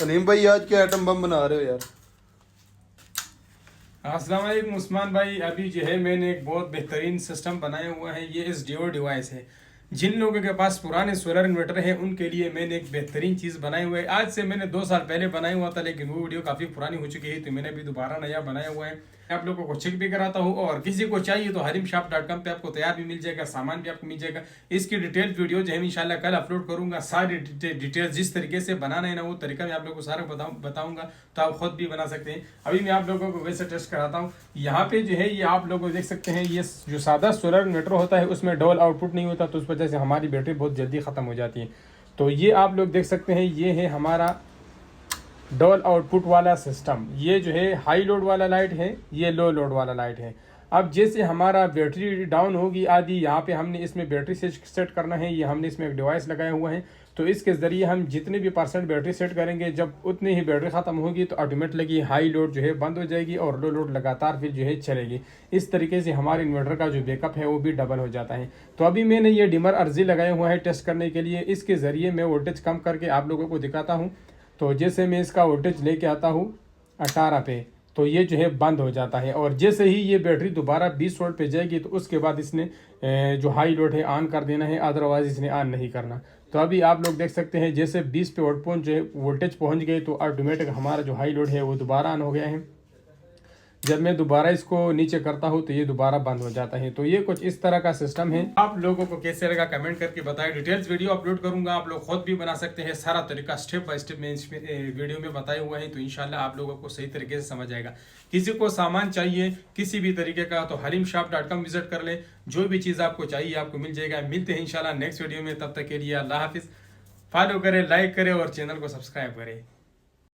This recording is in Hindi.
अलीम भाई आज क्या आइटम बम बना रहे हो यार? अस्सलाम वालेकुम उस्मान भाई। अभी जो है मैंने एक बहुत बेहतरीन सिस्टम बनाया हुआ है। ये SDO डिवाइस है। जिन लोगों के पास पुराने सोलर इन्वर्टर है उनके लिए मैंने एक बेहतरीन चीज़ बनाई हुआ है। आज से मैंने 2 साल पहले बनाया हुआ था, लेकिन वो वीडियो काफ़ी पुरानी हो चुकी है, तो मैंने अभी दोबारा नया बनाया हुआ है। आप लोगों को चेक भी कराता हूँ, और किसी को चाहिए तो harimshop.com पे आपको तैयार भी मिल जाएगा, सामान भी आपको मिल जाएगा। इसकी डिटेल वीडियो जो है इंशाल्लाह कल अपलोड करूंगा। सारी डिटेल्स जिस तरीके से बनाना है ना, वो तरीका मैं आप लोगों को सारा बताऊंगा, तो आप खुद भी बना सकते हैं। अभी मैं आप लोगों को वैसे टेस्ट कराता हूँ। यहाँ पे जो है ये आप लोग देख सकते हैं, ये जो सादा सोलर इन्वर्टर होता है उसमें डबल आउटपुट नहीं होता, तो उस वजह से हमारी बैटरी बहुत जल्दी ख़त्म हो जाती है। तो ये आप लोग देख सकते हैं, ये है हमारा डबल आउटपुट वाला सिस्टम। ये जो है हाई लोड वाला लाइट है, ये लो लोड वाला लाइट है। अब जैसे हमारा बैटरी डाउन होगी आदि, यहाँ पे हमने इसमें बैटरी सेट करना है। ये हमने इसमें एक डिवाइस लगाया हुआ है, तो इसके ज़रिए हम जितने भी % बैटरी सेट करेंगे, जब उतनी ही बैटरी ख़त्म होगी तो ऑटोमेटिकली हाई लोड जो है बंद हो जाएगी और लो लोड लगातार फिर जो है चलेगी। इस तरीके से हमारे इन्वर्टर का जो बैकअप है वो भी डबल हो जाता है। तो अभी मैंने ये डिमर अर्जी लगाया हुआ है टेस्ट करने के लिए। इसके ज़रिए मैं वोल्टेज कम करके आप लोगों को दिखाता हूँ। तो जैसे मैं इसका वोल्टेज लेके आता हूँ 18 पे, तो ये जो है बंद हो जाता है। और जैसे ही ये बैटरी दोबारा 20 वोल्ट पे जाएगी, तो उसके बाद इसने जो हाई लोड है ऑन कर देना है, अदरवाइज इसने ऑन नहीं करना। तो अभी आप लोग देख सकते हैं, जैसे 20 पे वोल्टेज पहुंच गए, तो ऑटोमेटिक हमारा जो हाई लोड है वो दोबारा ऑन हो गया है। जब मैं दोबारा इसको नीचे करता हूँ तो ये दोबारा बंद हो जाता है। तो ये कुछ इस तरह का सिस्टम है। आप लोगों को कैसे लगा कमेंट करके बताएं। डिटेल्स वीडियो अपलोड करूंगा, आप लोग खुद भी बना सकते हैं। सारा तरीका स्टेप बाय स्टेप में इस वीडियो में बताया हुआ है, तो इंशाल्लाह आप लोगों को सही तरीके से समझ आएगा। किसी को सामान चाहिए किसी भी तरीके का, तो harimshop.com विजिट कर ले। जो भी चीज़ आपको चाहिए आपको मिल जाएगा। मिलते हैं इंशाल्लाह नेक्स्ट वीडियो में, तब तक के लिए अल्लाह हाफिज़। फॉलो करें, लाइक करें और चैनल को सब्सक्राइब करें।